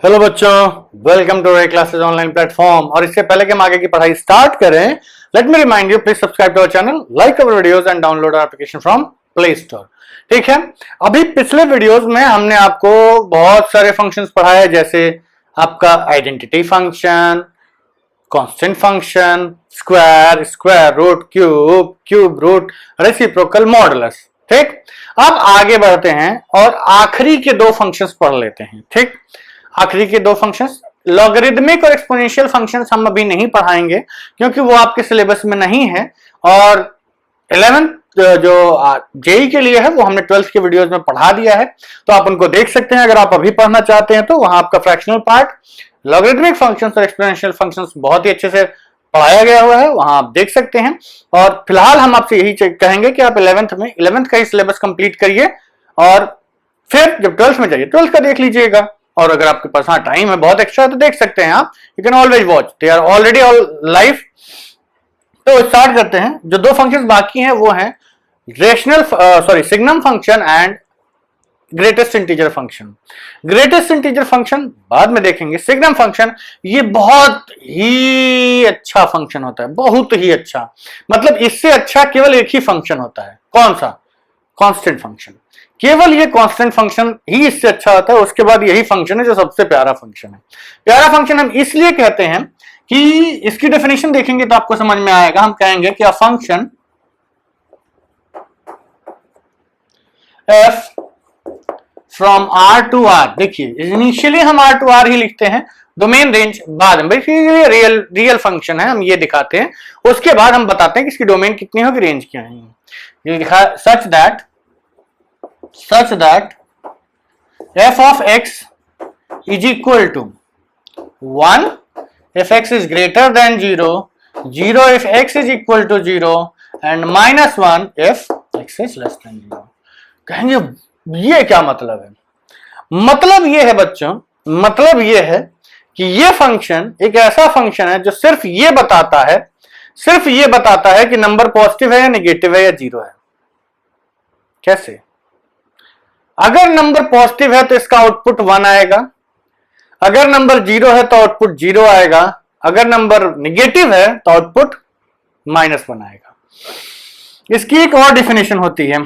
Hello बच्चों, welcome to our classes online platform. और इससे पहले कि हम आगे की पढ़ाई स्टार्ट करें, let me remind you, please subscribe to our channel, like our videos and download our application from Play Store. ठीक है, अभी पिछले वीडियोस में हमने आपको बहुत सारे फंक्शंस पढ़ाए, जैसे आपका identity function, constant function, square, square root, cube, cube root, reciprocal, modulus. ठीक, अब आगे बढ़ते हैं और आखिरी के दो फंक्शंस पढ़ लेते हैं। ठीक, आखिरी के दो फंक्शंस लॉगरिदमिक और एक्सपोनेंशियल फंक्शंस हम अभी नहीं पढ़ाएंगे क्योंकि वो आपके सिलेबस में नहीं है। और 11th जो जेई के लिए है वो हमने 12th के वीडियोस में पढ़ा दिया है, तो आप उनको देख सकते हैं। अगर आप अभी पढ़ना चाहते हैं तो वहां आपका फ्रैक्शनल पार्ट, लॉगरिदमिक फंक्शंस और एक्सपोनेंशियल फंक्शंस बहुत ही अच्छे से पढ़ाया गया हुआ है, वहां आप देख सकते हैं। और फिलहाल हम आपसे यही कहेंगे कि आप 11th का ही सिलेबस कंप्लीट करिए और फिर जब 12th में जाइए 12th का देख लीजिएगा। और अगर आपके पास टाइम है बहुत एक्स्ट्रा तो देख सकते हैं आप, you can always watch, they are already all live. तो स्टार्ट करते हैं। जो दो फंक्शंस बाकी हैं वो हैं signum function and greatest integer function. Greatest integer function बाद में देखेंगे। सिग्नम फंक्शन ये बहुत ही अच्छा फंक्शन होता है, बहुत ही अच्छा। मतलब इससे अच्छा केवल एक ही फंक्शन होता है, कौन सा? Constant function. केवल ये कांस्टेंट फंक्शन ही इससे अच्छा होता है। उसके बाद यही फंक्शन है जो सबसे प्यारा फंक्शन है। प्यारा फंक्शन हम इसलिए कहते हैं कि इसकी डेफिनेशन देखेंगे तो आपको समझ में आएगा। हम कहेंगे कि a function F from R to R, देखिए इनिशियली हम आर टू आर ही लिखते हैं, डोमेन रेंज बाद में, ये रियल फंक्शन है, हम ये दिखाते हैं। उसके बाद हम बताते हैं कि इसकी डोमेन कितनी होगी, रेंज क्या है। ये लिखा such that f of x is equal to 1 if x is greater than 0, 0 if x is equal to 0 and -1 if x is less than 0। कहेंगे ये क्या मतलब है? मतलब ये है बच्चों, मतलब ये है कि ये फंक्शन एक ऐसा फंक्शन है जो सिर्फ ये बताता है कि नंबर पॉजिटिव है या नेगेटिव है या जीरो है। कैसे? अगर नंबर पॉजिटिव है तो इसका आउटपुट 1 आएगा, अगर नंबर 0 है तो आउटपुट 0 आएगा, अगर नंबर नेगेटिव है तो आउटपुट -1 आएगा। इसकी एक और डेफिनेशन होती है,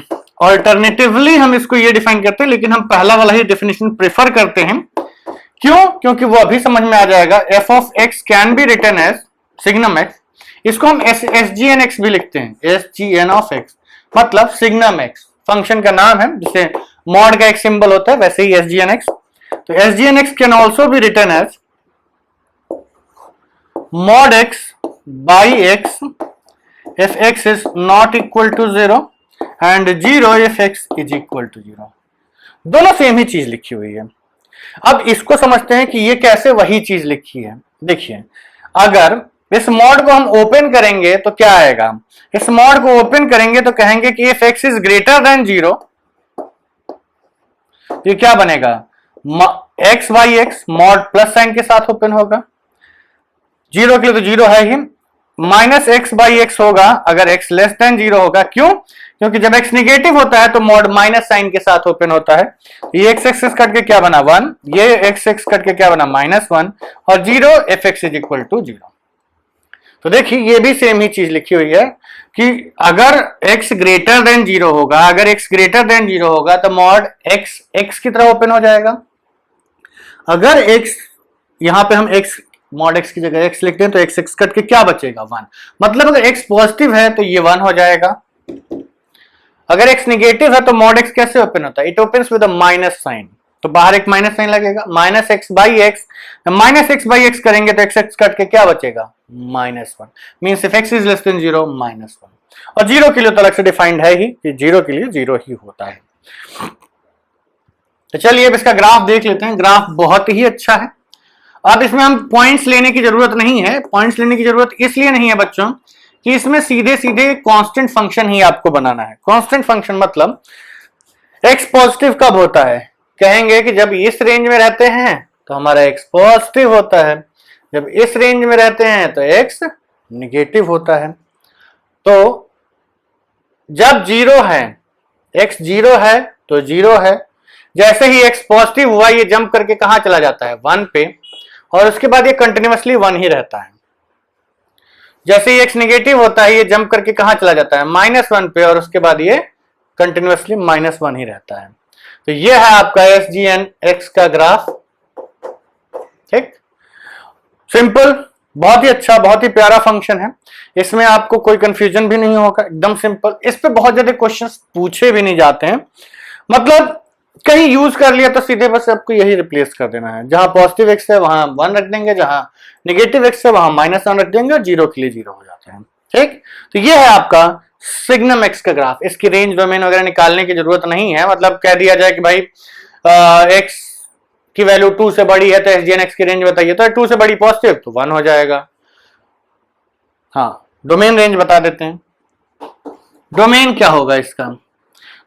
ऑल्टरनेटिवली हम इसको ये डिफाइन करते हैं, लेकिन हम पहला वाला ही डेफिनेशन प्रेफर करते हैं। क्यों? क्योंकि वो अभी समझ में आ जाएगा। f of x can be written as signum x, इसको हम sgn x भी लिखते हैं, sgn of x मतलब सिग्नम x फंक्शन का नाम है, जिसे मॉड का एक सिंबल होता है, वैसे ही sgn x। तो sgn x can also be written as mod x by x if x is not equal to 0 and 0 if x is equal to 0। दोनों सेम ही चीज लिखी हुई है। अब इसको समझते हैं कि ये कैसे वही चीज लिखी है। देखिए, अगर इस मॉड को हम ओपन करेंगे तो क्या आएगा? इस मॉड को ओपन करेंगे तो कहेंगे कि if x is greater than 0, ये क्या बनेगा? x by x mod plus sign के साथ ओपन होगा। 0 के लिए तो 0 है ही, माइनस एक्स बाई एक्स होगा अगर x लेस देन 0 होगा। क्यों? क्योंकि जब x निगेटिव होता है तो मॉड माइनस साइन के साथ ओपन होता है। ये x एक्स कट के क्या बना 1, ये x एक्स कट के क्या बना -1 और 0 if x is equal to 0। तो देखिए ये भी सेम ही चीज लिखी हुई है कि अगर x ग्रेटर देन 0 होगा, अगर x ग्रेटर देन 0 होगा तो मॉड x की तरह ओपन हो जाएगा। अगर x, यहां पे हम x मॉड x की जगह x लिखते हैं तो x एक्स कट के क्या बचेगा 1, मतलब अगर x पॉजिटिव है तो ये 1 हो जाएगा। अगर x निगेटिव है तो मॉड x कैसे ओपन होता है? It opens with a minus sign, तो बाहर एक माइनस साइन लगेगा, -x by X, -x by X करेंगे तो x एक्स कट के क्या बचेगा -1, means if x is less than 0 -1। और 0 के लिए तो अलग से डिफाइंड है ही कि 0 के लिए 0 ही होता है। तो चलिए अब इसका ग्राफ देख लेते हैं। ग्राफ बहुत ही अच्छा है। अब इसमें हम पॉइंट्स लेने की जरूरत नहीं है। पॉइंट्स लेने की जरूरत इसलिए नहीं है बच्चों कि इसमें सीधे सीधे कांस्टेंट फंक्शन ही आपको बनाना है। कांस्टेंट फंक्शन मतलब x पॉजिटिव कब होता है? कहेंगे कि जब इस रेंज में रहते हैं तो हमारा x पॉजिटिव होता है, जब इस रेंज में रहते हैं तो x निगेटिव होता है। तो जब 0 है, x 0 है तो 0 है, जैसे ही x पॉजिटिव हुआ ये जंप करके कहां चला जाता है 1 पे, और उसके बाद ये कंटिन्यूअसली 1 ही रहता है। जैसे ही x नेगेटिव होता है ये जंप करके कहां चला जाता है -1 पे, और उसके बाद ये कंटिन्यूअसली -1 ही रहता है। तो ये है आपका SGN-X का ग्राफ। ठीक, सिंपल, बहुत ही अच्छा, बहुत ही प्यारा फंक्शन है। इसमें आपको कोई कंफ्यूजन भी नहीं होगा, एकदम सिंपल। इस पे बहुत ज्यादा क्वेश्चंस पूछे भी नहीं जाते हैं, मतलब कहीं यूज कर लिया तो सीधे बस आपको यही रिप्लेस कर देना है। जहां पॉजिटिव एक्स है वहां 1 रख देंगे, जहां नेगेटिव एक्स है वहां -1 रख देंगे, और 0 के लिए 0 हो जाते हैं। ठीक, तो ये है आपका सिग्नम एक्स का ग्राफ। इसकी रेंज डोमेन वगैरह निकालने की जरूरत नहीं है, मतलब कह दिया जाए कि भाई एक्स की वैल्यू 2 से बड़ी है तो SGN-X की रेंज बताइए, तो 2 से बड़ी पॉजिटिव तो 1 हो जाएगा। हाँ, डोमेन रेंज बता देते हैं। डोमेन क्या होगा इसका?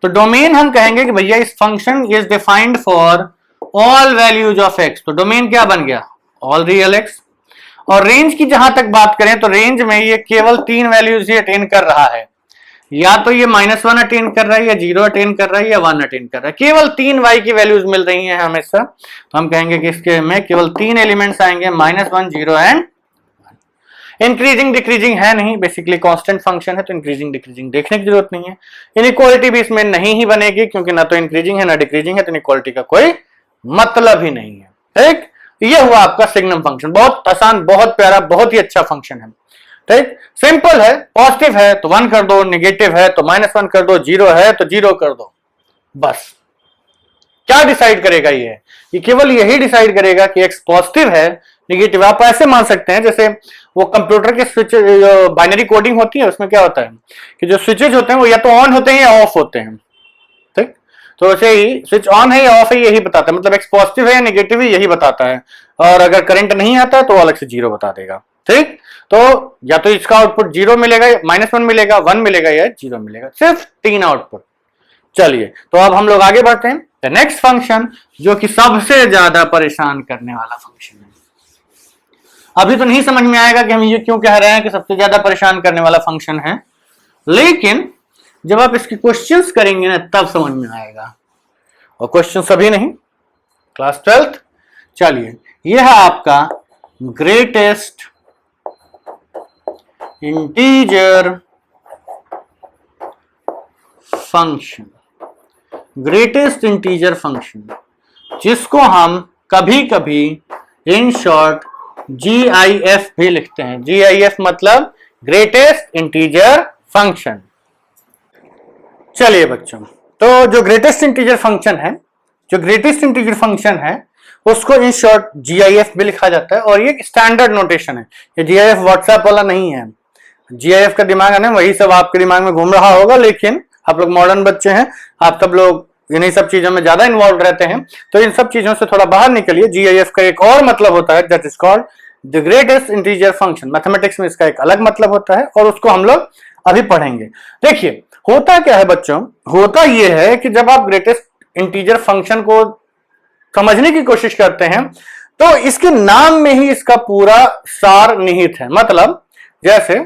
तो डोमेन हम कहेंगे कि भैया इस function is defined for all values of x। तो डोमेन क्या बन गया? All real x। और रेंज की जहां तक बात करें तो रेंज में ये केवल 3 वैल्यूज ही अटेन कर रहा है, या तो ये -1 अटेन कर रहा है, या 0 अटेन कर रहा है, या 1 अटेन कर रहा है। केवल 3 y की वैल्यूज मिल रही हैं हमेशा, तो हम कहेंगे कि इसके में केवल 3 एलिमेंट्स आएंगे, -1, 0 एंड 1। इंक्रीजिंग डिक्रीजिंग है नहीं, बेसिकली कांस्टेंट फंक्शन है, तो इंक्रीजिंग डिक्रीजिंग देखने की जरूरत नहीं है। इनइक्वालिटी भी इसमें नहीं ही बनेगी, क्योंकि ना तो इंक्रीजिंग है ना डिक्रीजिंग है, तो इनइक्वालिटी का कोई मतलब ही नहीं है। ठीक, ये हुआ आपका सिग्नम फंक्शन। बहुत आसान, बहुत प्यारा, बहुत ही अच्छा फंक्शन है। ठीक, सिंपल है। पॉजिटिव है तो 1 कर दो, नेगेटिव है तो -1 कर दो, 0 है तो 0 कर दो, बस। क्या डिसाइड करेगा ये केवल यही डिसाइड करेगा कि x पॉजिटिव है नेगेटिव। आप ऐसे मान सकते हैं जैसे वो कंप्यूटर के स्विच, बाइनरी कोडिंग होती है, उसमें क्या होता है कि जो स्विचेज होते हैं वो या तो ऑन होते हैं या ऑफ होते हैं। ठीक, तो वैसे ही स्विच ऑन है या ऑफ है यही बताता है, मतलब x पॉजिटिव है या नेगेटिव है यही बताता है। और अगर करंट नहीं आता है तो अलग से 0 बता देगा। ठीक, तो या तो इसका आउटपुट 0 मिलेगा, -1 मिलेगा, 1 मिलेगा, या 0 मिलेगा, सिर्फ 3 आउटपुट। चलिए, तो अब हम लोग आगे बढ़ते हैं। द नेक्स्ट फंक्शन, जो कि सबसे ज्यादा परेशान करने वाला फंक्शन है। अभी तो नहीं समझ में आएगा कि हम ये क्यों कह रहे हैं कि सबसे ज्यादा परेशान करने वाला फंक्शन है, लेकिन जब आप इसके क्वेश्चंस करेंगे ना तब समझ में आएगा। और क्वेश्चन सभी नहीं, क्लास 12th। चलिए, यह है आपका greatest integer function. Greatest integer function, जिसको हम कभी कभी इन शॉर्ट GIF भी लिखते हैं। GIF मतलब ग्रेटेस्ट इंटीजर फंक्शन। चलिए बच्चों, तो जो ग्रेटेस्ट इंटीजर फंक्शन है उसको इन शॉर्ट GIF भी लिखा जाता है, और ये स्टैंडर्ड नोटेशन है। ये GIF व्हाट्सएप वाला नहीं है। GIF का दिमाग है ना, वही सब आपके दिमाग में घूम रहा होगा, लेकिन आप लोग मॉडर्न बच्चे हैं, आप सब लोग इन्हीं सब चीजों में ज्यादा इन्वॉल्व रहते हैं, तो इन सब चीजों से थोड़ा बाहर निकलिए। GIF का एक और मतलब होता है, that is called the greatest integer function. Mathematics में इसका एक अलग मतलब होता है, और उसको हम लोग अभी पढ़ेंगे। देखिए, होता क्या है बच्चों, होता यह है कि जब आप ग्रेटेस्ट इंटीजर फंक्शन को समझने की कोशिश करते हैं तो इसके नाम में ही इसका पूरा सार निहित है। मतलब जैसे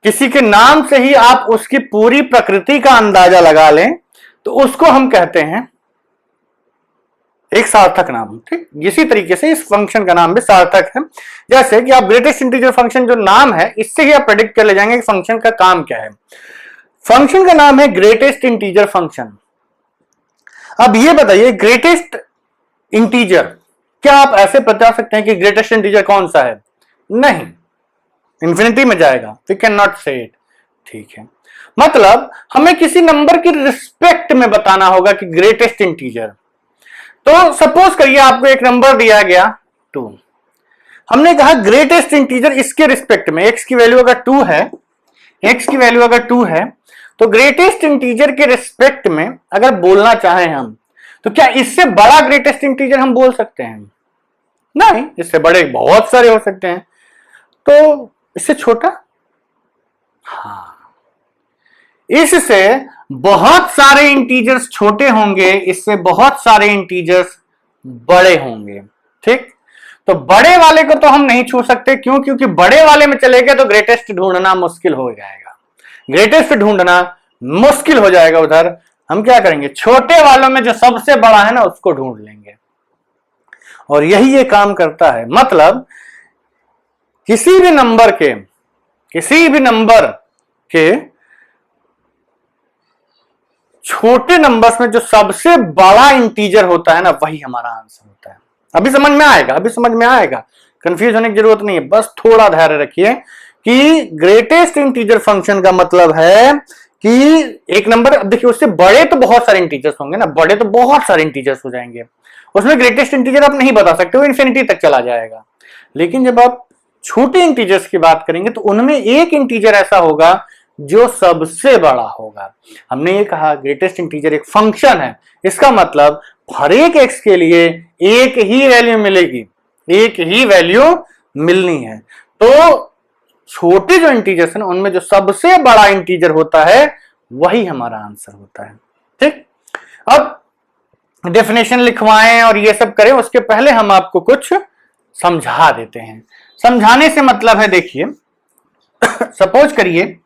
किसी के नाम से ही आप उसकी पूरी प्रकृति का अंदाजा लगा लें तो उसको हम कहते हैं एक सार्थक नाम। ठीक, इसी तरीके से इस फंक्शन का नाम भी सार्थक है। जैसे कि आप ग्रेटेस्ट इंटीजर फंक्शन जो नाम है, इससे ही आप प्रेडिक्ट कर ले जाएंगे कि फंक्शन का काम क्या है। फंक्शन का नाम है ग्रेटेस्ट इंटीजर फंक्शन। अब ये बताइए, ग्रेटेस्ट इंटीजर, क्या आप ऐसे बता सकते हैं कि ग्रेटेस्ट इंटीजर कौन सा है? नहीं, इंफिनिटी में जाएगा, वी कैन नॉट से इट। ठीक है, मतलब हमें किसी नंबर की रिस्पेक्ट में बताना होगा कि ग्रेटेस्ट इंटीजर। तो सपोज करिए आपको एक नंबर दिया गया 2, हमने कहा ग्रेटेस्ट इंटीजर इसके रिस्पेक्ट में, x की वैल्यू अगर 2 है, x की वैल्यू अगर 2 है, तो ग्रेटेस्ट इंटीजर के रिस्पेक्ट में अगर बोलना चाहें हम, तो क्या इससे बड़ा ग्रेटेस्ट इंटीजर हम बोल सकते हैं? नहीं, इससे बड़े बहुत सारे हो सकते हैं। तो इससे छोटा? हाँ, इससे बहुत सारे इंटीजर्स छोटे होंगे, इससे बहुत सारे इंटीजर्स बड़े होंगे। ठीक, तो बड़े वाले को तो हम नहीं छू सकते, क्यों? क्योंकि बड़े वाले में चले गए तो ग्रेटेस्ट ढूंढना मुश्किल हो जाएगा। ग्रेटेस्ट ढूंढना मुश्किल हो जाएगा उधर, हम क्या करेंगे, छोटे वालों में जो सबसे बड़ा है ना उसको ढूंढ लेंगे, और यही ये काम करता है। मतलब किसी भी नंबर के छोटे नंबर्स में जो सबसे बड़ा इंटीजर होता है ना वही हमारा आंसर होता है। अभी समझ में आएगा, कंफ्यूज होने की जरूरत नहीं है, बस थोड़ा धैर्य रखिए कि ग्रेटेस्ट इंटीजर फंक्शन का मतलब है कि एक नंबर, देखिए उससे बड़े तो बहुत सारे इंटीजर्स होंगे ना, बड़े तो बहुत सारे इंटीजर्स हो जाएंगे, उसमें ग्रेटेस्ट इंटीजर आप नहीं बता सकते, वो इन्फिनिटी तक चला जाएगा। लेकिन जब आप छोटे इंटीजर्स की बात करेंगे तो उनमें एक इंटीजर ऐसा होगा जो सबसे बड़ा होगा। हमने ये कहा ग्रेटेस्ट इंटीजर एक फंक्शन है, इसका मतलब हर एक एक्स के लिए एक ही वैल्यू मिलेगी, एक ही वैल्यू मिलनी है। तो छोटे जो इंटीजर्स हैं उनमें जो सबसे बड़ा इंटीजर होता है वही हमारा आंसर होता है। ठीक, अब डेफिनेशन लिखवाएं और ये सब करें, उसके पहले हम आपको कुछ समझा देते हैं। समझाने से मतलब है, देखिए सपोज करिए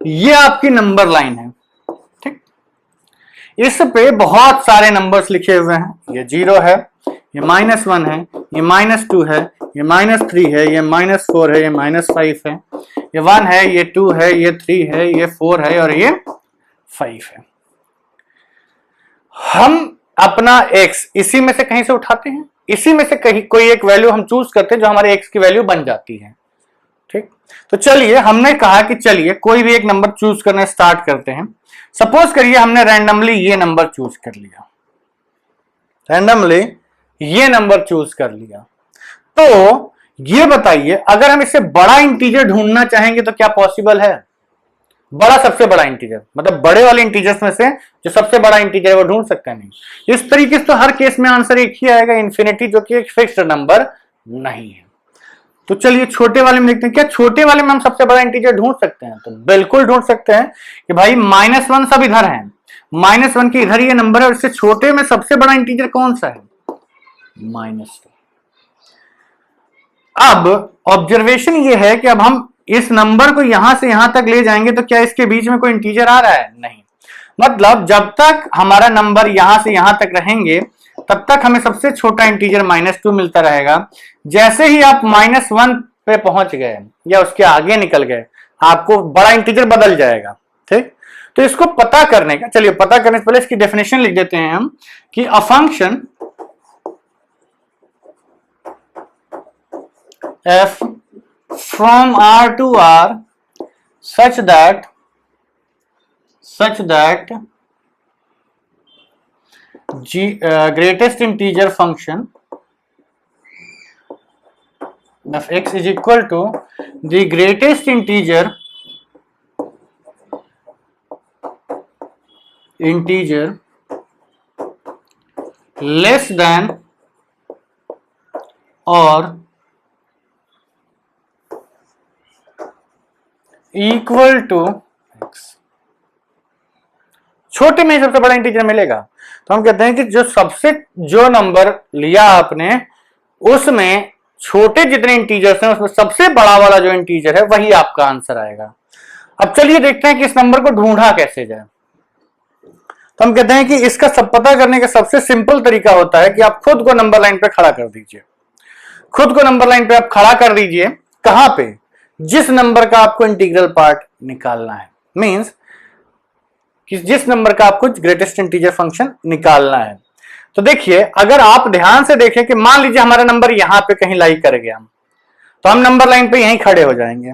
ये आपकी नंबर लाइन है, ठीक, इस पे बहुत सारे नंबर्स लिखे हुए हैं, ये 0 है, ये -1 है, ये -2 है, ये -3 है, ये -4 है, ये -5 है, ये 1 है, ये 2 है, ये 3 है, ये 4 है और ये 5 है। हम अपना x इसी में से कहीं से उठाते हैं, इसी में से कहीं कोई एक वैल्यू हम चूज करते हैं जो हमारे x की वैल्यू बन जाती है। ठीक, तो चलिए हमने कहा कि चलिए कोई भी एक नंबर चूज करना स्टार्ट करते हैं। सपोज करिए हमने रैंडमली ये नंबर चूज कर लिया, तो ये बताइए अगर हम इससे बड़ा इंटीजर ढूंढना चाहेंगे तो क्या पॉसिबल है? सबसे बड़ा इंटीजर मतलब बड़े वाले इंटीजर्स में से जो सबसे बड़ा इंटीजर है वो ढूंढ सकते हैं नहीं। इस तरीके से तो हर केस में आंसर एक ही आएगा, इन्फिनिटी, जो कि एक फिक्स्ड नंबर नहीं है। तो चलिए छोटे वाले में देखते हैं, क्या छोटे वाले में हम सबसे बड़ा इंटीजर ढूंढ सकते हैं? तो बिल्कुल ढूंढ सकते हैं कि भाई -1 सब इधर है, -1 के इधर ये नंबर है, और इससे छोटे में सबसे बड़ा इंटीजर कौन सा है? -2। अब ऑब्जर्वेशन ये है कि अब हम इस नंबर को यहां से यहां तक ले जाएंगे तो क्या इसके बीच में कोई इंटीजर आ रहा है? नहीं। मतलब जब तक हमारा नंबर यहां से यहां तक रहेंगे तब तक हमें सबसे छोटा इंटीजर -2 मिलता रहेगा। जैसे ही आप -1 पे पहुंच गए या उसके आगे निकल गए आपको बड़ा इंटीजर बदल जाएगा। ठीक, तो इसको पता करने का, चलिए पता करने से पहले इसकी डेफिनेशन लिख देते हैं हम कि a function f from R to R such that greatest integer function of x is equal to the greatest integer less than or equal to x। छोटे में सबसे बड़ा इंटीजर मिलेगा तो हम कहते हैं कि जो नंबर लिया आपने उसमें छोटे जितने इंटीजर्स हैं उसमें सबसे बड़ा वाला जो इंटीजर है वही आपका आंसर आएगा। अब चलिए देखते हैं कि इस नंबर को ढूंढा कैसे जाए। तो हम कहते हैं कि इसका सब पता करने का सबसे सिंपल तरीका होता है कि आप खुद को नंबर लाइन पे खड़ा कर दीजिए। खुद को नंबर लाइन पे आप खड़ा कर दीजिए, कहां पे? जिस नंबर का आपको इंटीग्रल पार्ट निकालना है, मींस कि जिस नंबर का आपको ग्रेटेस्ट इंटीजर फंक्शन निकालना है। तो देखिए अगर आप ध्यान से देखें कि मान लीजिए हमारा नंबर यहां पे कहीं लाई कर गया, तो हम नंबर लाइन पे यहीं खड़े हो जाएंगे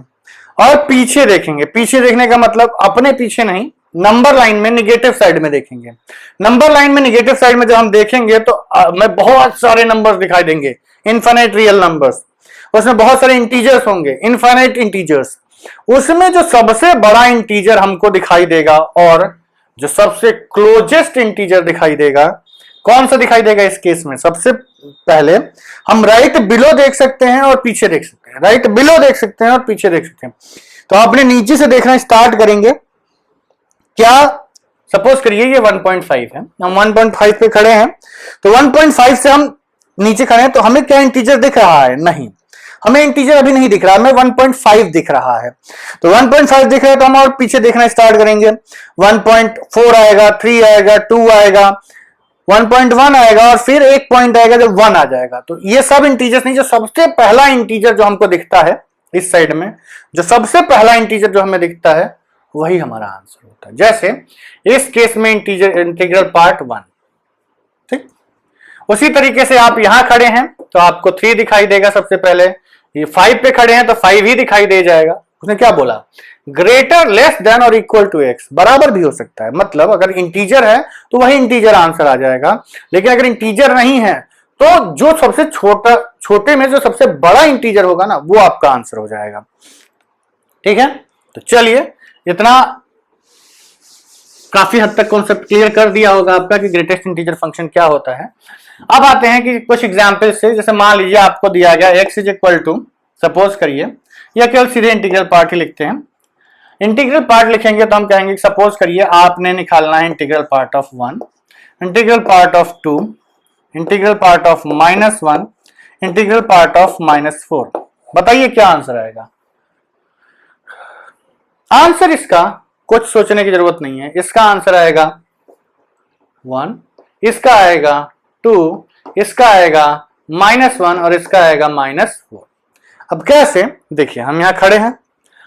और पीछे देखेंगे। पीछे देखने का मतलब अपने पीछे नहीं, नंबर लाइन में निगेटिव साइड में देखेंगे। नंबर लाइन में निगेटिव साइड में जब हम देखेंगे तो हमें बहुत सारे नंबर्स दिखाई देंगे, इनफाइनाइट रियल नंबर्स, उसमें बहुत सारे इंटीजर्स होंगे, इनफाइनाइट इंटीजर्स। उसमें जो सबसे बड़ा इंटीजर हमको दिखाई देगा और जो सबसे क्लोजेस्ट इंटीजर दिखाई देगा, कौन सा दिखाई देगा इस केस में? सबसे पहले हम राइट बिलो देख सकते हैं और पीछे देख सकते हैं, राइट बिलो देख सकते हैं और पीछे देख सकते हैं। तो आपने नीचे से देखना स्टार्ट करेंगे। क्या सपोज करिए ये 1.5 है, हम 1.5 पे खड़े हैं, तो 1.5 से हम नीचे खड़े हैं तो हमें क्या इंटीजर दिख रहा है? नहीं, हमें इंटीजर अभी नहीं दिख रहा, हमें 1.5 दिख रहा है। तो 1.5 दिख रहा है तो हम और पीछे देखना स्टार्ट करेंगे। 1.4 आएगा, 3 आएगा, 2 आएगा, 1.1 आएगा और फिर एक पॉइंट आएगा जब 1 आ जाएगा। तो ये सब इंटीजर्स नहीं, जो सबसे पहला इंटीजर जो हमको दिखता है इस साइड में, जो सबसे पहला इंटीजर जो हमें दिखता है वही हमारा आंसर होता है। जैसे इस केस में इंटीजर इंटीग्रल पार्ट 1, ठीक। उसी तरीके से आप यहां खड़े हैं तो आपको 3 दिखाई देगा सबसे पहले, ये 5 पे खड़े हैं तो 5 ही दिखाई दे जाएगा। उसने क्या बोला, ग्रेटर लेस देन और इक्वल टू एक्स, बराबर भी हो सकता है, मतलब अगर इंटीजर है तो वही इंटीजर आंसर आ जाएगा। लेकिन अगर इंटीजर नहीं है तो जो सबसे छोटे में जो सबसे बड़ा इंटीजर होगा ना वो आपका आंसर हो जाएगा, ठीक है। तो चलिए, इतना काफी हद तक कॉन्सेप्ट क्लियर कर दिया होगा आपका कि ग्रेटेस्ट इंटीजर फंक्शन क्या होता है। अब आते हैं कि कुछ एग्जांपल से, जैसे मान लीजिए आपको दिया गया x is equal to, suppose करिए, या केवल सीधे इंटीग्रल पार्ट ही लिखते हैं। इंटीग्रल पार्ट लिखेंगे तो हम कहेंगे सपोज करिए आपने निकालना है integral part of 1, integral part of 2, integral part of -1, integral part of -4। बताइए क्या आंसर आएगा। आंसर इसका कुछ सोचने की जरूरत नहीं है, इसका आंसर आएगा 1, इसका आएगा 2, इसका आएगा -1 और इसका आएगा -4। अब कैसे, देखिए हम यहां खड़े हैं,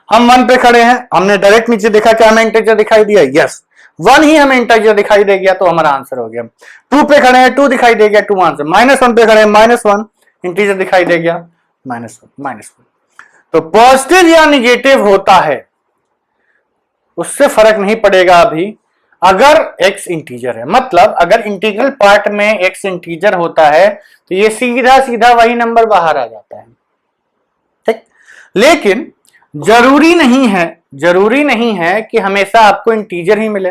हम 1 पे खड़े हैं, हमने डायरेक्ट नीचे देखा क्या हमें इंटीजर दिखाई दिया, यस 1 ही हमें इंटीजर दिखाई दे गया तो हमारा आंसर हो गया। 2 पे खड़े हैं 2 दिखाई दे गया, 2 आंसर। -1 पे खड़े हैं -1 इंटीजर दिखाई दे गया, -1। तो पॉजिटिव या निगेटिव होता है उससे फर्क नहीं पड़ेगा अभी, अगर x इंटीजर है। मतलब अगर इंटीग्रल पार्ट में x इंटीजर होता है तो ये सीधा सीधा वही नंबर बाहर आ जाता है, ठीक। लेकिन जरूरी नहीं है कि हमेशा आपको इंटीजर ही मिले।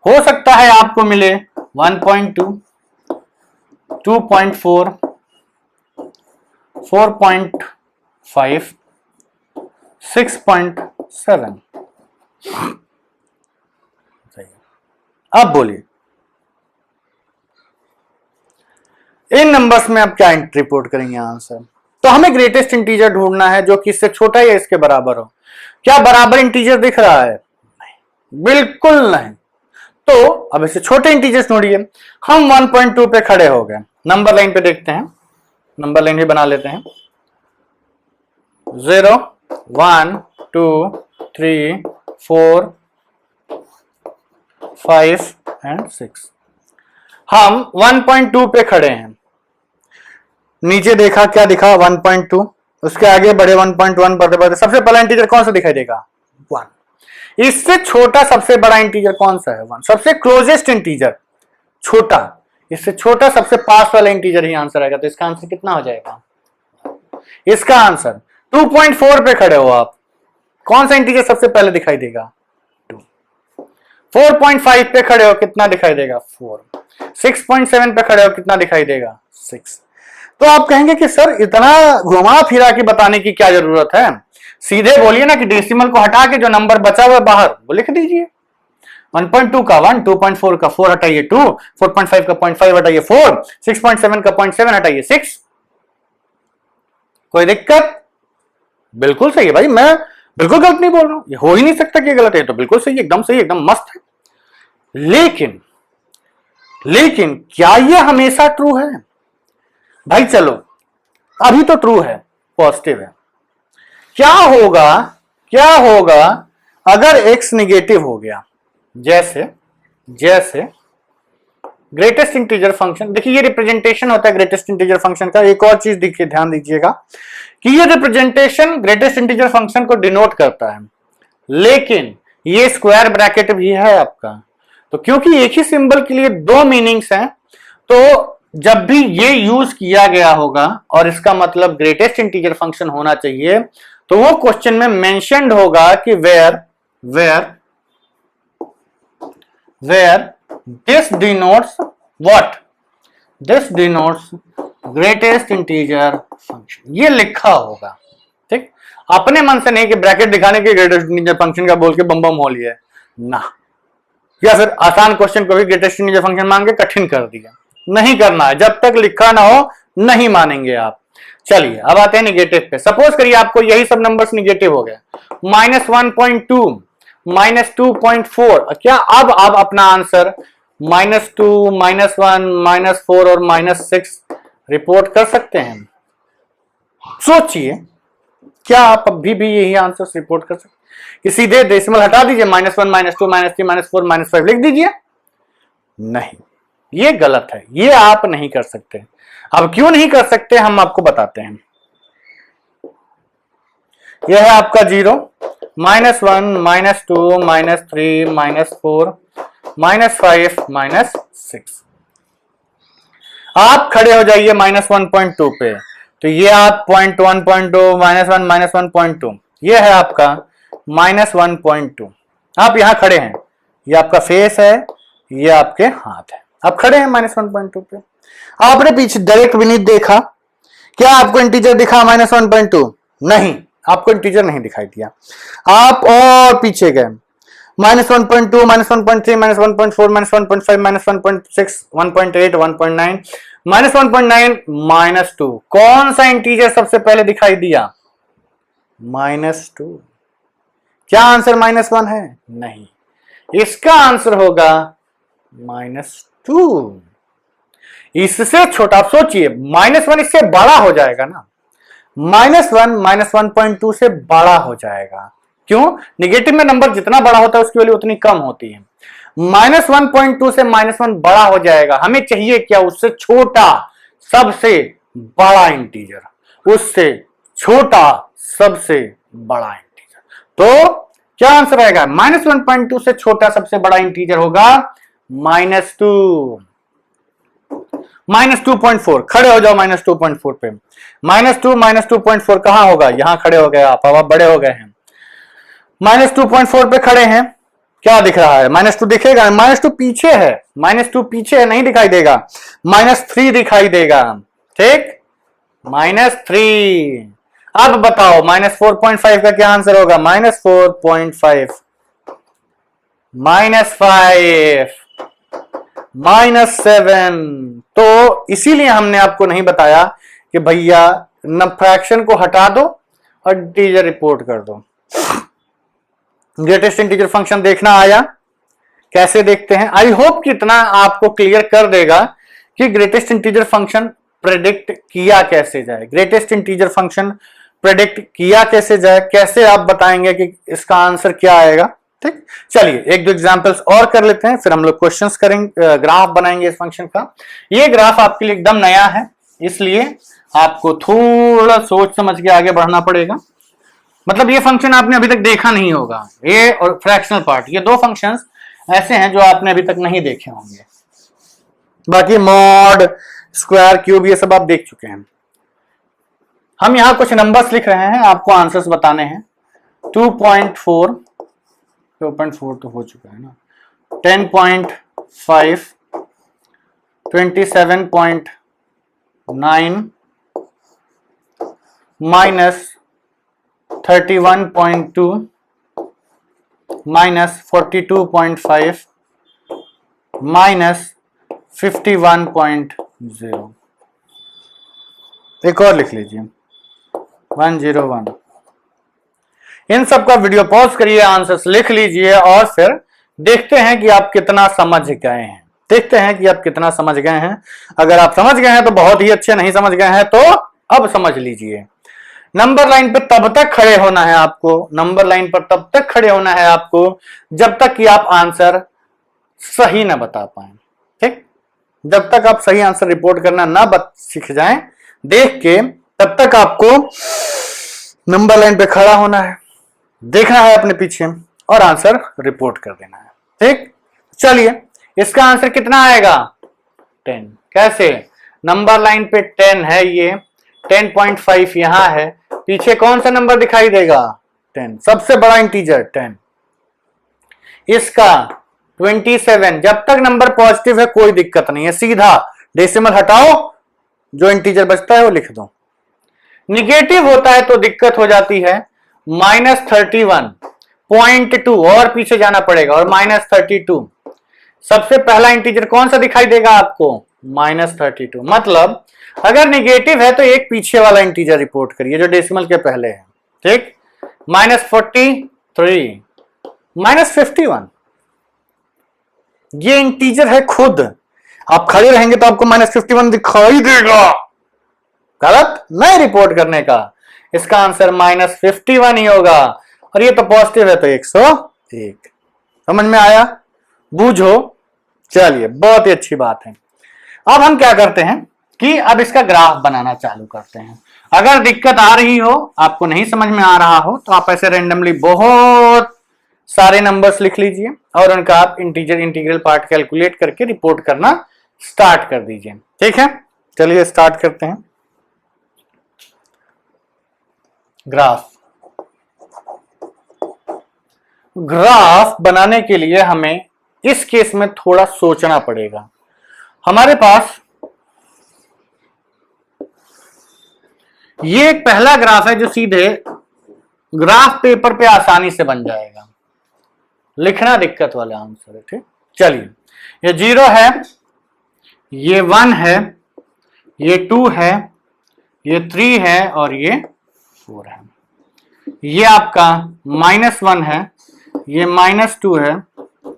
हो सकता है आपको मिले 1.2, 2.4, 4.5, 6.7। अब बोलिए इन नंबर्स में आप क्या रिपोर्ट करेंगे आंसर। तो हमें ग्रेटेस्ट इंटीजर ढूंढना है जो कि इससे छोटा या इसके बराबर हो। क्या बराबर इंटीजर दिख रहा है? नहीं, बिल्कुल नहीं। तो अब इसे छोटे इंटीजर्स ढूंढिए। हम 1.2 पे खड़े हो गए, नंबर लाइन पे देखते हैं, नंबर लाइन भी बना लेते हैं। 0, 1, 2, 3, 4, 5 एंड 6। हम 1.2 पे खड़े हैं, नीचे देखा क्या दिखा 1.2, उसके आगे बढ़े 1.1 बढ़ते बढ़ते सबसे पहला इंटीजर कौन सा दिखाई देगा? 1। इससे छोटा सबसे बड़ा इंटीजर कौन सा है? 1। सबसे क्लोजेस्ट इंटीजर छोटा, इससे छोटा सबसे पास वाला इंटीजर ही आंसर आएगा। तो इसका आंसर कितना हो जाएगा? इसका आंसर 2.4 पे खड़े हो आप, कौन सा इंटीजर सबसे पहले दिखाई देगा? 2। 4.5 पे खड़े हो, कितना दिखाई देगा? 4। 6.7 पे खड़े हो, कितना दिखाई देगा? 6। तो आप कहेंगे कि सर इतना घुमा फिरा के बताने की क्या जरूरत है, सीधे बोलिए ना कि डेसिमल को हटा के जो नंबर बचा हुआ है बाहर वो लिख दीजिए। 1.2 का 1, 2.4 का 4 हटाइए 2, 4.5 का 0.5 हटाइए 4, 6.7 का 0.7 हटाइए 6। कोई दिक्कत? बिल्कुल सही है भाई, मैं बिल्कुल गलत नहीं बोल रहा हूं, ये हो ही नहीं सकता कि गलत है। तो बिल्कुल सही, एकदम सही, एकदम मस्त है। लेकिन क्या ये हमेशा ट्रू है? भाई चलो अभी तो ट्रू है, पॉजिटिव है। क्या होगा अगर x निगेटिव हो गया? जैसे ग्रेटेस्ट इंटीजर फंक्शन, देखिए ये रिप्रेजेंटेशन होता है ग्रेटेस्ट इंटीजर फंक्शन का। एक और चीज देखिए, ध्यान दीजिएगा कि ये रिप्रेजेंटेशन ग्रेटेस्ट इंटीजर फंक्शन को डिनोट करता है, लेकिन ये स्क्वायर ब्रैकेट भी है आपका। तो क्योंकि एक ही सिंबल के लिए दो मीनिंग्स हैं, तो जब भी ये यूज किया गया होगा और इसका मतलब ग्रेटेस्ट इंटीजर फंक्शन होना चाहिए, तो वो क्वेश्चन में मेंशन्ड होगा कि where this denotes what? This denotes greatest integer function, ये लिखा होगा, ठीक। अपने मन से नहीं कि ब्रैकेट दिखाने के ग्रेटेस्ट इंटीजर फंक्शन का बोल के बम बम हो लिया ना, या फिर आसान क्वेश्चन को भी ग्रेटेस्ट इंटीजर फंक्शन मांग के कठिन कर दिया। नहीं करना है, जब तक लिखा ना हो नहीं मानेंगे आप। चलिए अब आते हैं निगेटिव पे। सपोज करिए आपको यही सब नंबर्स निगेटिव हो गए, -1.2, -2.4। क्या अब आप अपना आंसर -2, -1, -4 और -6 रिपोर्ट कर सकते हैं? सोचिए, क्या आप अभी भी यही आंसर रिपोर्ट कर सकते हैं कि सीधे डेसिमल हटा दीजिए, -1, -2, -3, -4, -5 लिख दीजिए? नहीं, ये गलत है, ये आप नहीं कर सकते। अब क्यों नहीं कर सकते हम आपको बताते हैं। यह है आपका 0, -1, -2, -3, -4, -5, -6। आप खड़े हो जाइए -1.2 पे, तो ये आप 0.1, -1, -1.2, ये है आपका -1.2। आप यहां खड़े हैं, ये आपका फेस है, ये आपके हाथ है, आप खड़े हैं -1.2 पे। आपने पीछे डायरेक्ट भी नहीं देखा, क्या आपको इंटीजर दिखा -1.2? नहीं, आपको इंटीजर नहीं दिखाई दिया। आप और पीछे गए, -1.2, -1.3, -1.4, -1.5, -1.6, 1.8, 1.9, -1.9, -2। कौन सा इंटीजर सबसे पहले दिखाई दिया? -2। क्या आंसर -1 है? नहीं, इसका आंसर होगा -2। इससे छोटा, आप सोचिए, -1 इससे बड़ा हो जाएगा ना, -1 -1.2 से बड़ा हो जाएगा। क्यों? निगेटिव में नंबर जितना बड़ा होता है उसकी वैल्यू उतनी कम होती है। -1.2 से -1 बड़ा हो जाएगा, हमें चाहिए क्या? उससे छोटा सबसे बड़ा इंटीजर, उससे छोटा सबसे बड़ा इंटीजर। तो क्या आंसर आएगा? -1.2 से छोटा सबसे बड़ा इंटीजर होगा -2। -2.4, खड़े हो जाओ -2.4 पे। -2, -2.4 कहां होगा? यहां खड़े हो गए आप, अब आप बड़े हो गए हैं। -2.4 पे खड़े हैं, क्या दिख रहा है? -2 दिखेगा? -2 पीछे है, -2 पीछे है, नहीं दिखाई देगा। -3 दिखाई देगा, ठीक, -3। अब बताओ -4.5 का क्या आंसर होगा? -4.5, -5, -7। तो इसीलिए हमने आपको नहीं बताया कि भैया न फ्रैक्शन को हटा दो और इंटीजर रिपोर्ट कर दो। ग्रेटेस्ट इंटीजर फंक्शन देखना आया? कैसे देखते हैं? आई होप कि इतना आपको क्लियर कर देगा कि ग्रेटेस्ट इंटीजर फंक्शन प्रेडिक्ट किया कैसे जाए। ग्रेटेस्ट इंटीजर फंक्शन प्रेडिक्ट किया कैसे जाए, कैसे आप बताएंगे कि इसका आंसर क्या आएगा। ठीक, चलिए एक दो एग्जांपल्स और कर लेते हैं, फिर हम लोग क्वेश्चंस करेंगे, ग्राफ बनाएंगे इस फंक्शन का। ये ग्राफ आपके लिए एकदम नया है, इसलिए आपको थोड़ा सोच समझ के आगे बढ़ना पड़ेगा। मतलब ये फंक्शन आपने अभी तक देखा नहीं होगा, ये और फ्रैक्शनल पार्ट, ये दो फंक्शंस ऐसे हैं जो आपने अभी तक नहीं देखे होंगे। बाकी मॉड, स्क्वायर, क्यूब ये सब आप देख चुके हैं। हम यहां कुछ नंबर्स लिख रहे हैं, आपको आंसर्स बताने हैं। 2.4, 2.4 तो हो चुका है ना, 10.5, 27.9, -31.2, -42.5, -51.0। एक और लिख लीजिए, 101। इन सब का वीडियो पॉज करिए, आंसर्स लिख लीजिए और फिर देखते हैं कि आप कितना समझ गए हैं। देखते हैं कि आप कितना समझ गए हैं। अगर आप समझ गए हैं तो बहुत ही अच्छे, नहीं समझ गए हैं तो अब समझ लीजिए। नंबर लाइन पे तब तक खड़े होना है आपको, नंबर लाइन पर तब तक खड़े होना है आपको जब तक कि आप आंसर सही ना बता पाए। ठीक, जब तक आप सही आंसर रिपोर्ट करना ना सीख जाएं देख के, तब तक आपको नंबर लाइन पे खड़ा होना है, देखना है अपने पीछे और आंसर रिपोर्ट कर देना है। ठीक, चलिए इसका आंसर कितना आएगा? 10। कैसे? नंबर लाइन पे 10 है, ये 10.5 यहां है, पीछे कौन सा नंबर दिखाई देगा? 10, सबसे बड़ा इंटीजर 10। इसका 27, जब तक नंबर पॉजिटिव है कोई दिक्कत नहीं है, सीधा डेसिमल हटाओ, जो इंटीजर बचता है वो लिख दो। निगेटिव होता है तो दिक्कत हो जाती है, -31.2 और पीछे जाना पड़ेगा, और -32। सबसे पहला इंटीजर कौन सा दिखाई देगा आपको? -32। मतलब अगर निगेटिव है तो एक पीछे वाला इंटीजर रिपोर्ट करिए जो डेसिमल के पहले है, ठीक। -43, -51, ये इंटीजर है खुद। आप खड़े रहेंगे तो आपको -51 दिखाई देगा, गलत नहीं रिपोर्ट करने का। इसका आंसर -51 ही होगा, और ये तो पॉजिटिव है तो 101। समझ में आया? बूझो। चलिए, बहुत ही अच्छी बात है। अब हम क्या करते हैं कि अब इसका ग्राफ बनाना चालू करते हैं। अगर दिक्कत आ रही हो, आपको नहीं समझ में आ रहा हो, तो आप ऐसे रेंडमली बहुत सारे नंबर्स लिख लीजिए और उनका आप इंटीग्रल पार्ट कैलकुलेट करके रिपोर्ट करना स्टार्ट कर दीजिए, ठीक है। चलिए स्टार्ट करते हैं। ग्राफ बनाने के लिए हमें इस केस में थोड़ा सोचना पड़ेगा। हमारे पास ये एक पहला ग्राफ है जो सीधे ग्राफ पेपर पे आसानी से बन जाएगा, लिखना दिक्कत वाला आंसर है, ठीक। चलिए, ये 0 है, ये 1 है, ये 2 है, ये 3 है और ये 4 है। ये आपका -1 है, ये -2 है,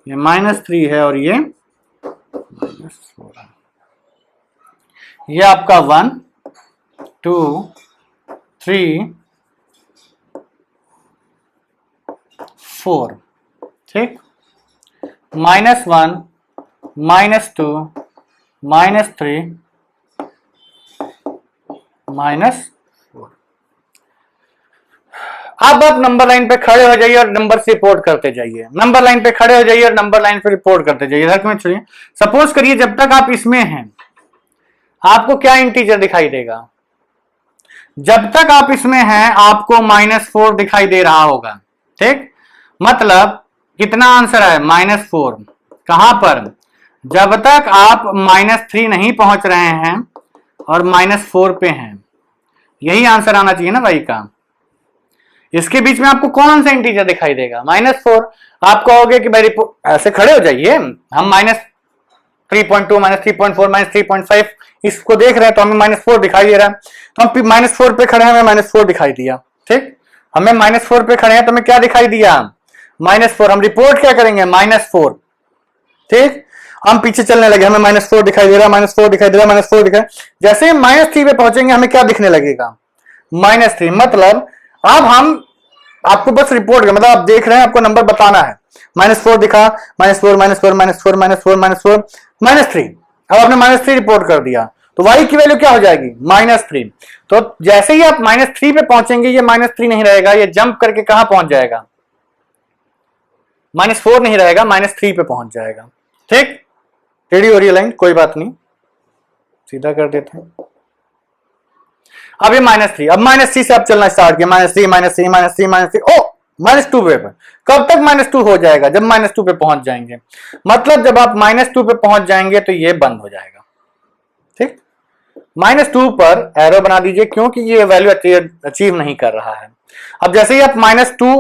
ये -3 है और ये -4 है। ये आपका 1 2 3 4, ठीक। -1 -2 -3 -4। अब आप नंबर लाइन पे खड़े हो जाइए और नंबर से रिपोर्ट करते जाइए। नंबर लाइन पे खड़े हो जाइए और नंबर लाइन पे रिपोर्ट करते जाइए। इधर क्यों छोड़िए। सपोज करिए जब तक आप इसमें हैं आपको क्या इंटीजर दिखाई देगा? जब तक आप इसमें हैं आपको -4 दिखाई दे रहा होगा, ठीक। मतलब कितना आंसर है? -4। कहां पर? जब तक आप -3 नहीं पहुंच रहे हैं और -4 पे हैं। यही आंसर आना चाहिए ना भाई का। इसके बीच में आपको कौन सा इंटीजर दिखाई देगा? -4। आप कहोगे कि भाई ऐसे खड़े हो जाइए, हम -3.2 -3.4 -3.5 इसको देख रहे हैं तो हमें -4 दिखाई दे रहा है, तो हम -4 पे खड़े हैं, हमें -4 दिखाई दिया, ठीक। हमें -4 पे खड़े हैं तो हमें क्या दिखाई दिया? -4। हम रिपोर्ट क्या करेंगे? -4, ठीक। हम पीछे चलने लगे, हमें -4 दिखाई दे रहा, -4 दिखाई दे रहा, -4 दिखाई। जैसे ही -3 पे पहुंचेंगे हमें क्या दिखने लगेगा? -3। मतलब अब हम आपको बस रिपोर्ट मतलब आप देख रहे हैं, आपको नंबर बताना है। -4 दिखा, -4 -4 -4 -4 -4 -3। अब आपने -3 रिपोर्ट कर दिया तो y की वैल्यू क्या हो जाएगी? -3। तो जैसे ही आप -3 पे पहुंचेंगे ये -3 नहीं रहेगा, ये जंप करके कहां पहुंच जाएगा? -4 नहीं रहेगा, -3 पे पहुंच जाएगा, ठीक। टेढ़ी हो रही है लाइन, कोई बात नहीं, सीधा कर देते हैं। अब ये -3, अब -3 से आप चलना स्टार्ट किया, -3 -3 -3 -3 ओ -2 पे। कब तक -2 हो जाएगा? जब -2 पे पहुंच जाएंगे। मतलब जब आप -2 पे पहुंच जाएंगे तो ये बंद हो जाएगा, ठीक। -2 पर एरो बना दीजिए क्योंकि ये वैल्यू अचीव नहीं कर रहा है। अब जैसे ही आप -2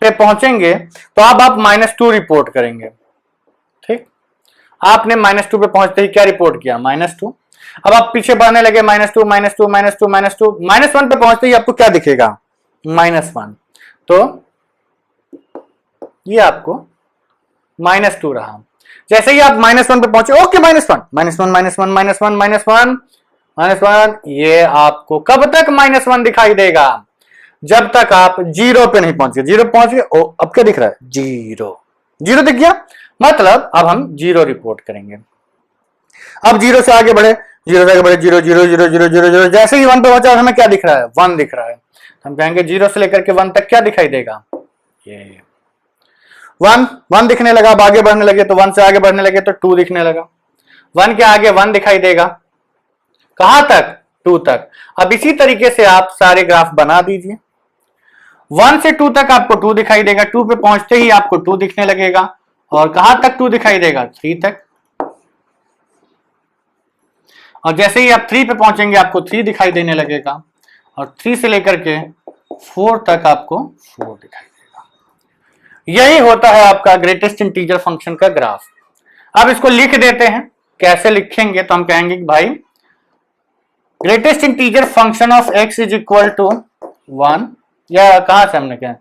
पे पहुंचेंगे तो अब आप -2 रिपोर्ट करेंगे, ठीक। आपने -2 पे पहुंचते ही क्या रिपोर्ट किया? -2। अब आप पीछे बढ़ने लगे, -2 -2 -2 -2 -1 पे पहुंचते ही आपको क्या दिखेगा? -1। तो ये आपको -2 रहा। जैसे ही आप -1 पे पहुंचे, ओके -1 -1 -1 -1 -1 -1, ये आपको कब तक -1 दिखाई देगा? जब तक आप 0 पे नहीं पहुंचे। 0 पहुंच गए, ओ अब क्या दिख रहा है? 0 दिख गया। मतलब अब हम 0 रिपोर्ट करेंगे। अब 0 से आगे बढ़े, 0 से आगे बढ़े, 0 0 0 0 0 0। जैसे ही 1 पे पहुंचा हमें क्या दिख रहा है? 1 दिख रहा है। हम कहेंगे 0 से लेकर के 1 तक क्या दिखाई देगा? ये 1 दिखने लगा। अब आगे बढ़ने लगे तो 1 से आगे बढ़ने लगे तो 2 दिखने लगा। 1 के आगे 1 दिखाई देगा, कहां तक? 2 तक। अब इसी तरीके से आप सारे ग्राफ बना दीजिए। 1 से 2 तक आपको 2 दिखाई देगा, 2 पे पहुंचते ही आपको 2 दिखने लगेगा, और कहां तक 2 दिखाई देगा? 3 तक। और जैसे ही आप 3 पे पहुंचेंगे आपको 3 दिखाई देने लगेगा, और 3 से लेकर के 4 तक आपको 4 दिखाई देगा। यही होता है आपका ग्रेटेस्ट इंटीजर फंक्शन का ग्राफ। अब इसको लिख देते हैं कैसे लिखेंगे, तो हम कहेंगे कि भाई greatest integer function of x is equal to 1, या कहां से हमने क्या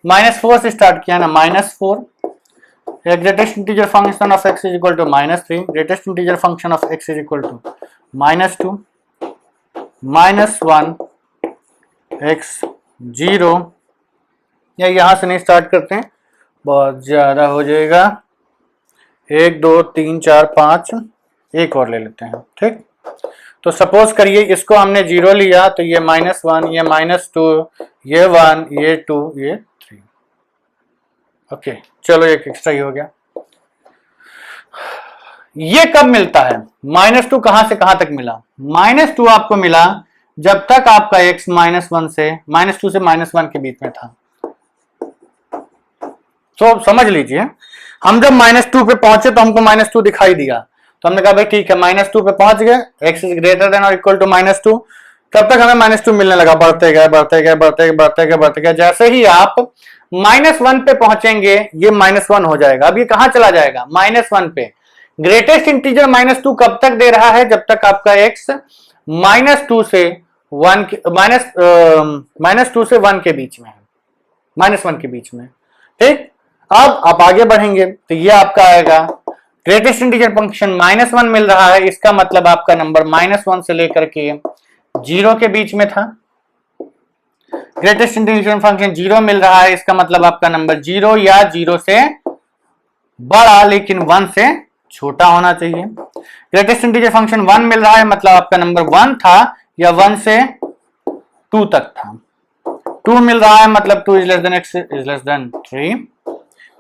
-4 से स्टार्ट किया ना, -4, greatest integer function of x is equal to -3, greatest integer function of x is equal to -2, -1, x 0, या यहां से नहीं स्टार्ट करते हैं, बहुत ज्यादा हो जाएगा, 1 2 3 4 5, एक और ले लेते हैं। ठीक, तो सपोज करिए इसको हमने 0 लिया, तो ये -1, ये -2, ये 1, ये 2, ये 3। ओके, चलो एक एक्स्ट्रा ही हो गया। ये कब मिलता है? -2 कहां से कहां तक मिला? -2 आपको मिला जब तक आपका x -2 से -1 के बीच में था। तो समझ लीजिए, हम जब -2 पे पहुंचे तो हमको -2 दिखाई दिया, तो हमने कहा भाई ठीक है, -2 पे पहुंच गए, x इज ग्रेटर देन और इक्वल टू -2, तब तक हमें -2 मिलने लगा, बढ़ते गए बढ़ते गए बढ़ते गए बढ़ते गए बढ़ते गए। जैसे ही आप -1 पे पहुंचेंगे ये -1 हो जाएगा। अब ये कहां चला जाएगा? -1 पे। ग्रेटेस्ट इंटीजर -2 कब तक दे रहा है? जब तक आपका x -2 से 1 के बीच में है, -1 के बीच में। ठीक, अब आप आगे बढ़ेंगे तो ये आपका आएगा ग्रेटेस्ट इंटीजर फंक्शन -1 मिल रहा है, इसका मतलब आपका नंबर -1 से लेकर के 0 के बीच में था। ग्रेटेस्ट इंटीजर फंक्शन 0 मिल रहा है, इसका मतलब आपका नंबर 0 या 0 से बड़ा लेकिन 1 से छोटा होना चाहिए। ग्रेटेस्ट इंटीजर फंक्शन 1 मिल रहा है, मतलब आपका नंबर 1 था या 1 से 2 तक था। 2 मिल रहा है मतलब 2 is less then x is less then 3।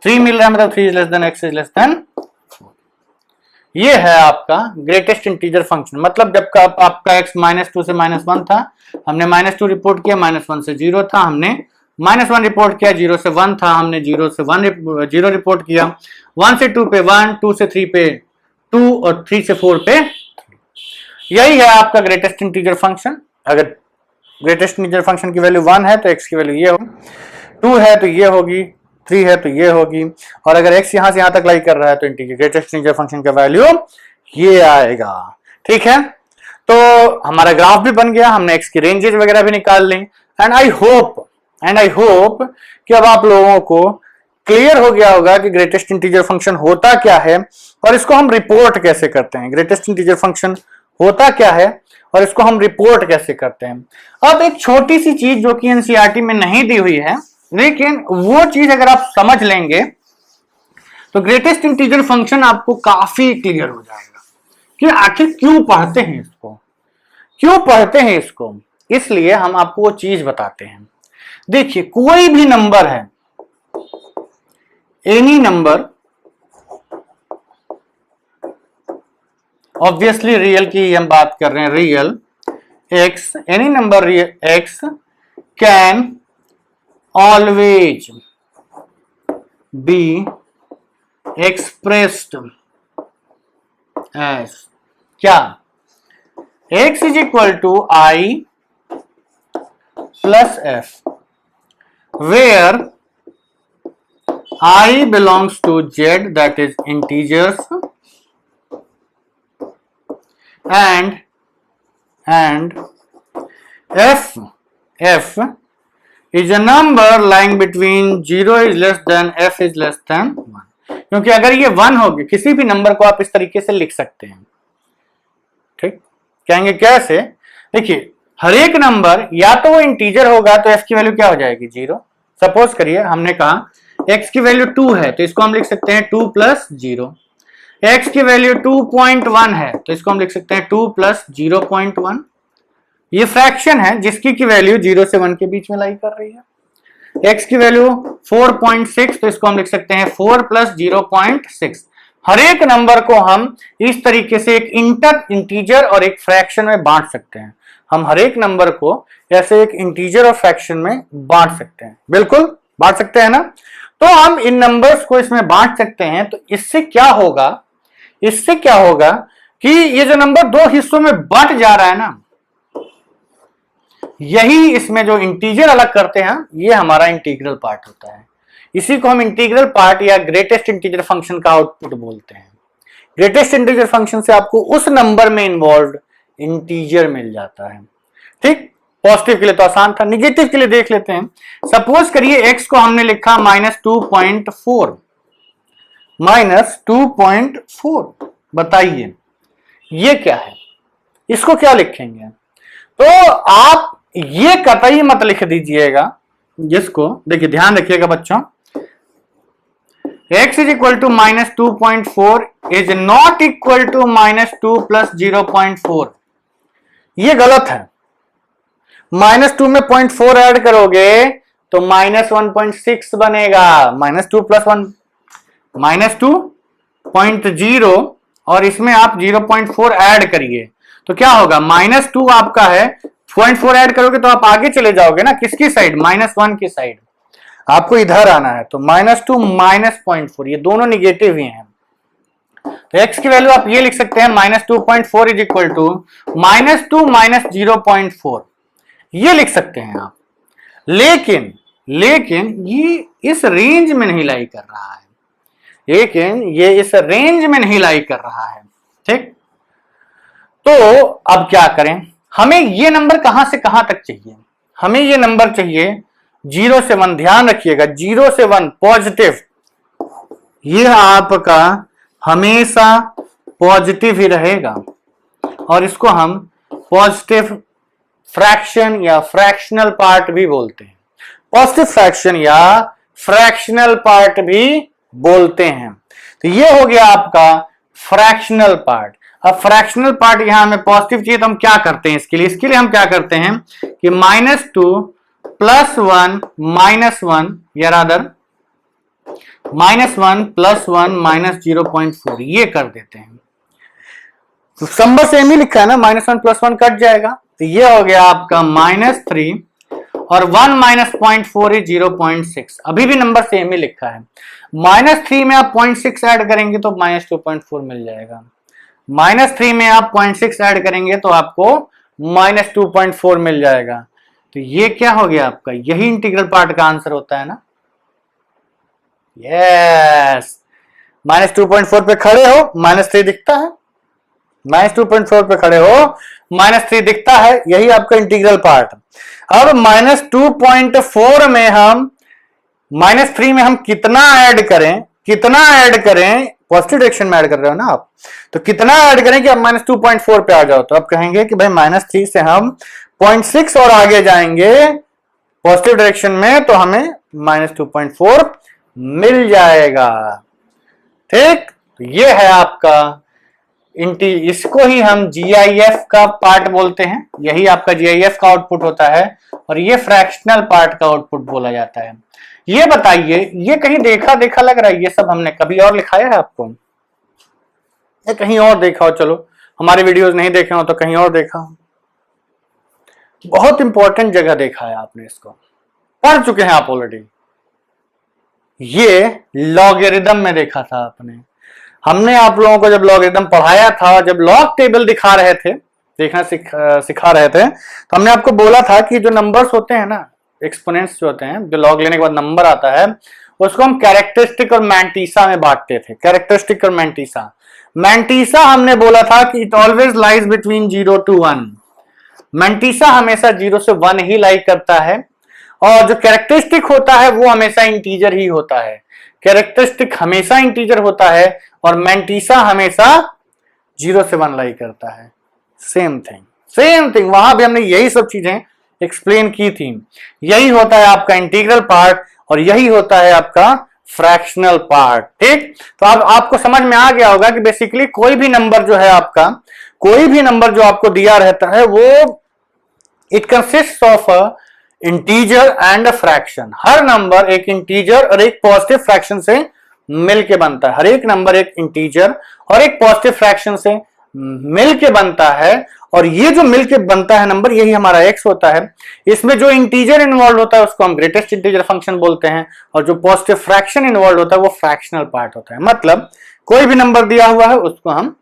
3 मिल रहा है मतलब 3 is less then x is less then 4। ये है आपका ग्रेटेस्ट इंटीजर फंक्शन। मतलब जब का आपका x -2 से -1 था, हमने -2 रिपोर्ट किया, -1 से 0 था, हमने -1 रिपोर्ट किया, 0 से 1 था, हमने 0 से 0 रिपोर्ट किया, 1 से 2 पे 1, 2 से 3 पे 2 और 3 से 4 पे 3। यही है आपका ग्रेटेस्ट इंटीजर फंक्शन। अगर ग्रेटेस्ट इंटीजर फंक्शन की वैल्यू 1 है तो x की वैल्यू ये होगी, 2 है तो ये होगी, 3 है तो ये होगी, और अगर x यहां से यहां तक लाई कर रहा है तो ग्रेटेस्ट इंटीजर फंक्शन का वैल्यू ये आएगा। ठीक है, तो हमारा ग्राफ भी बन गया, हमने x की रेंजेस वगैरह भी निकाल ली। एंड आई होप कि अब आप लोगों को क्लियर हो गया होगा कि ग्रेटेस्ट इंटीजर फंक्शन होता क्या है और इसको हम रिपोर्ट कैसे करते हैं। ग्रेटेस्ट इंटीजर फंक्शन होता क्या है और इसको हम रिपोर्ट कैसे करते हैं। अब एक छोटी सी चीज जो कि एनसीईआरटी में नहीं दी हुई है, लेकिन वो चीज अगर आप समझ लेंगे तो ग्रेटेस्ट इंटीजर फंक्शन आपको काफी क्लियर हो जाएगा कि आखिर क्यों पढ़ते हैं इसको। इसलिए हम आपको वो चीज बताते हैं। देखिए, कोई भी नंबर है, एनी नंबर, ऑब्वियसली रियल की हम बात कर रहे हैं, real x, any number x can always be expressed as क्या? x is equal to i plus f, where I belongs to Z, that is integers, and f is a number lying between 0 is less than f is less than 1। क्योंकि अगर ये 1 होगी, किसी भी number को आप इस तरीके से लिख सकते हैं। ठीक, कहेंगे कैसे? देखिए, हर एक नंबर या तो वो इंटीजर होगा तो f की वैल्यू क्या हो जाएगी? 0। सपोज करिए हमने कहा x की वैल्यू 2 है तो इसको हम लिख सकते हैं 2 प्लस 0। x की वैल्यू 2.1 है तो इसको हम लिख सकते हैं 2 प्लस 0.1। ये फ्रैक्शन है जिसकी की वैल्यू 0 से 1 के बीच में लाई कर रही है। x की वैल्यू 4.6 तो इसको हम लिख सकते हैं 4 प्लस 0.6। हर एक नंबर को हम इस तरीके से एक इंटीजर और एक फ्रैक्शन में बांट सकते हैं। हम हर एक नंबर को ऐसे एक इंटीजर और फ्रैक्शन में बांट सकते हैं, बिल्कुल बांट सकते हैं ना। तो हम इन नंबर्स को इसमें बांट सकते हैं, तो इससे क्या होगा कि ये जो नंबर दो हिस्सों में बंट जा रहा है ना, यही इसमें जो इंटीजर अलग करते हैं ये हमारा इंटीग्रल पार्ट होता है। इसी को हम इंटीग्रल पार्ट या ग्रेटेस्ट इंटीजर फंक्शन का आउटपुट बोलते हैं। ग्रेटेस्ट इंटीजर फंक्शन से आपको उस नंबर में इन्वॉल्व इंटीजर मिल जाता है। ठीक, पॉजिटिव के लिए तो आसान था, निगेटिव के लिए देख लेते हैं। सपोज करिए x को हमने लिखा -2.4, -2.4। बताइए ये क्या है, इसको क्या लिखेंगे? तो आप ये कतई मत लिख दीजिएगा, जिसको देखिए ध्यान रखिएगा बच्चों, x is equal to -2.4 is not equal to -2 plus 0.4। ये गलत है। -2 में 0.4 ऐड करोगे तो -1.6 बनेगा। -2 प्लस 1 -2.0 और इसमें आप 0.4 ऐड करिए तो क्या होगा, -2 आपका है, 0.4 ऐड करोगे तो आप आगे चले जाओगे ना, किसकी साइड, -1 की साइड, आपको इधर आना है। तो -2 -0.4 ये दोनों निगेटिव ही हैं। तो x की वैल्यू आप ये लिख सकते हैं, -2.4 इज इक्वल टू -2 - 0.4, ये लिख सकते हैं आप। लेकिन ये इस रेंज में नहीं लाई कर रहा है, ठीक। तो अब क्या करें, हमें ये नंबर कहां से कहां तक चाहिए? हमें ये नंबर चाहिए 0 से 1। ध्यान रखिएगा 0 से 1 पॉजिटिव, ये आपका हमेशा पॉजिटिव ही रहेगा और इसको हम पॉजिटिव फ्रैक्शन या फ्रैक्शनल पार्ट भी बोलते हैं। पॉजिटिव फ्रैक्शन या फ्रैक्शनल पार्ट भी बोलते हैं। तो ये हो गया आपका फ्रैक्शनल पार्ट। अब फ्रैक्शनल पार्ट यहां हमें पॉजिटिव चाहिए तो हम क्या करते हैं इसके लिए हम क्या करते हैं कि -2 + 1 -1 या रादर -1 + 1 -0.4 ये कर देते हैं। तो नंबर सेम ही लिखा है ना, -1 + 1 कट जाएगा तो ये हो गया आपका -3 और 1 - 0.4 is 0.6। अभी भी नंबर सेम ही लिखा है। -3 में आप 0.6 ऐड करेंगे तो -2.4 मिल जाएगा। -3 में आप 0.6 ऐड करेंगे तो आपको -2.4 मिल जाएगा। तो ये क्या हो गया आपका, यही इंटीग्रल पार्ट का आंसर होता है ना। यस, -2.4 पे खड़े हो -3 दिखता है, -2.4 पे खड़े हो -3 दिखता है, यही आपका इंटीग्रल पार्ट। अब -2.4 में हम -3 में हम कितना ऐड करें, पॉजिटिव डायरेक्शन में ऐड कर रहे हो ना आप, तो कितना ऐड करें कि आप -2.4 पे आ जाओ? तो आप कहेंगे कि भाई -3 से हम 0.6 और आगे जाएंगे पॉजिटिव डायरेक्शन में तो हमें -2.4 मिल जाएगा। ठीक, ये है आपका इसको ही हम GIF का पार्ट बोलते हैं, यही आपका GIF का आउटपुट होता है और ये फ्रैक्शनल पार्ट का आउटपुट बोला जाता है। ये बताइए, ये कहीं देखा लग रहा है, ये सब हमने कभी और लिखाया है आपको या कहीं और देखा हो? चलो हमारे वीडियोस नहीं देखे हो तो कहीं और देखा हो, बहुत इंपॉर्टेंट जगह देखा है आपने, इसको पढ़ चुके हैं आप ऑलरेडी। ये लॉगरिदम में देखा था आपने, हमने आप लोगों को जब लॉगरिदम पढ़ाया था, जब लॉग टेबल दिखा रहे थे, देखना सिखा रहे थे, तो हमने आपको बोला था कि जो नंबर्स होते हैं ना, एक्सपोनेंट्स जो होते हैं, जो लॉग लेने के बाद नंबर आता है, उसको हम कैरेक्टरिस्टिक और मैंटीसा में बांटते थे। कैरेक्टरिस्टिक और मैंटीसा हमने बोला था कि it always lies between 0 to 1। Mantissa हमेशा 0 से 1 ही लाई करता है और जो कैरेक्टरिस्टिक होता है वो हमेशा इंटीजर ही होता है। कैरेक्टरिस्टिक हमेशा इंटीजर होता है और मैंटीसा हमेशा 0 से 1 लाई करता है। सेम थिंग वहां भी हमने यही सब चीजें एक्सप्लेन की थी। यही होता है आपका इंटीग्रल पार्ट और यही होता है आपका फ्रैक्शनल पार्ट। ठीक, तो अब आपको समझ में आ गया होगा कि बेसिकली कोई भी नंबर जो है आपका, कोई भी नंबर जो आपको दिया रहता है वो it consist of a integer and a fraction. Her number एक इंटीजर और एक पॉजिटिव फ्रैक्शन से मिलके बनता है। हर एक नंबर एक इंटीजर और एक पॉजिटिव फ्रैक्शन से मिलके बनता है और ये जो मिलके बनता है नंबर, यही हमारा x होता है। इसमें जो इंटीजर इन्वॉल्व होता है उसको हम ग्रेटेस्ट इंटीजर फंक्शन बोलते हैं और जो पॉजिटिव फ्रैक्शन इन्वॉल्व होता है वो फ्रैक्शनल पार्ट होता है। मतलब कोई भी नंबर दिया हुआ है उसको हम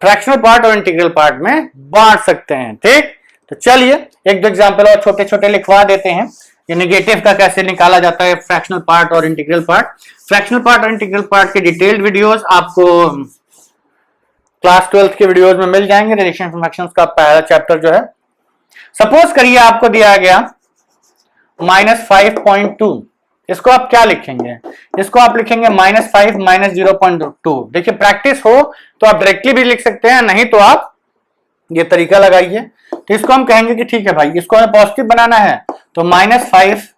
फ्रैक्शनल पार्ट और इंटीग्रल पार्ट में बांट सकते हैं। ठीक, तो चलिए एक दो एग्जाम्पल और छोटे छोटे लिखवा देते हैं। ये नेगेटिव का कैसे निकाला जाता है फ्रैक्शनल पार्ट और इंटीग्रल पार्ट। फ्रैक्शनल पार्ट और इंटीग्रल पार्ट के डिटेल्ड वीडियोस आपको क्लास 12th के वीडियोस में मिल जाएंगे। रिलेशन फंक्शंस का पहला चैप्टर जो है, सपोज करिए आपको दिया गया -5.2, इसको आप क्या लिखेंगे? इसको आप लिखेंगे -5 -0.2। देखिए प्रैक्टिस हो तो आप डायरेक्टली भी लिख सकते हैं, नहीं तो आप ये तरीका लगाइए। तो इसको हम कहेंगे कि ठीक है भाई, इसको हमें पॉजिटिव बनाना है तो -5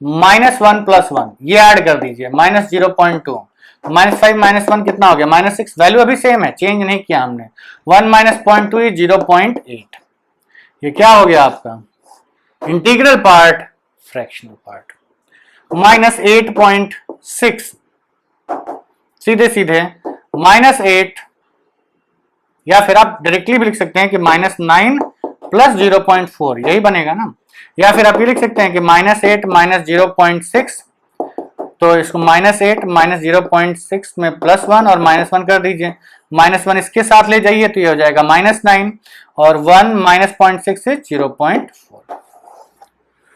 -1 + 1 ये ऐड कर दीजिए, -0.2। -5 -1 कितना हो गया? -6। वैल्यू अभी सेम है, चेंज नहीं किया हमने। 1 - 0.2 = 0.8। ये क्या हो गया आपका? Integral part, fractional part. -8.6, सीधे सीधे -8, या फिर आप डायरेक्टली भी लिख सकते हैं कि -9 + 0.4, यही बनेगा ना। या फिर आप ये लिख सकते हैं कि -8 - 0.6, तो इसको -8 - 0.6 में +1 और -1 कर दीजिए। -1 इसके साथ ले जाइए तो ये हो जाएगा -9, और 1 - 0.6 से 0.4।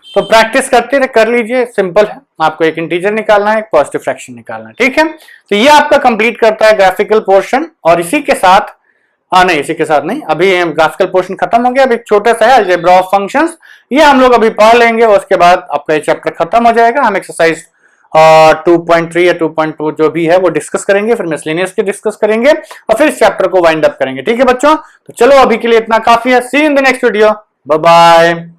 तो प्रैक्टिस करते कर लीजिए, सिंपल है। आपको एक इंटीजर निकालना है, एक पॉजिटिव फ्रैक्शन निकालना है, ठीक है। तो ये आपका कंप्लीट करता है ग्राफिकल पोर्शन। और इसी के साथ नहीं, इसी के साथ नहीं, अभी ग्राफिकल पोर्शन खत्म हो गया। अभी छोटा सा है अलजेब्रा ऑफ फंक्शंस, ये हम लोग अभी पढ़ लेंगे, उसके बाद आपका ये चैप्टर खत्म हो जाएगा। हम एक्सरसाइज 2.3 या 2.2 जो भी है वो डिस्कस करेंगे, फिर मिसलेनियस के डिस्कस करेंगे और फिर इस चैप्टर को वाइंड अप करेंगे, ठीक है बच्चों। तो चलो अभी के लिए इतना काफी है। See in the next video, bye bye.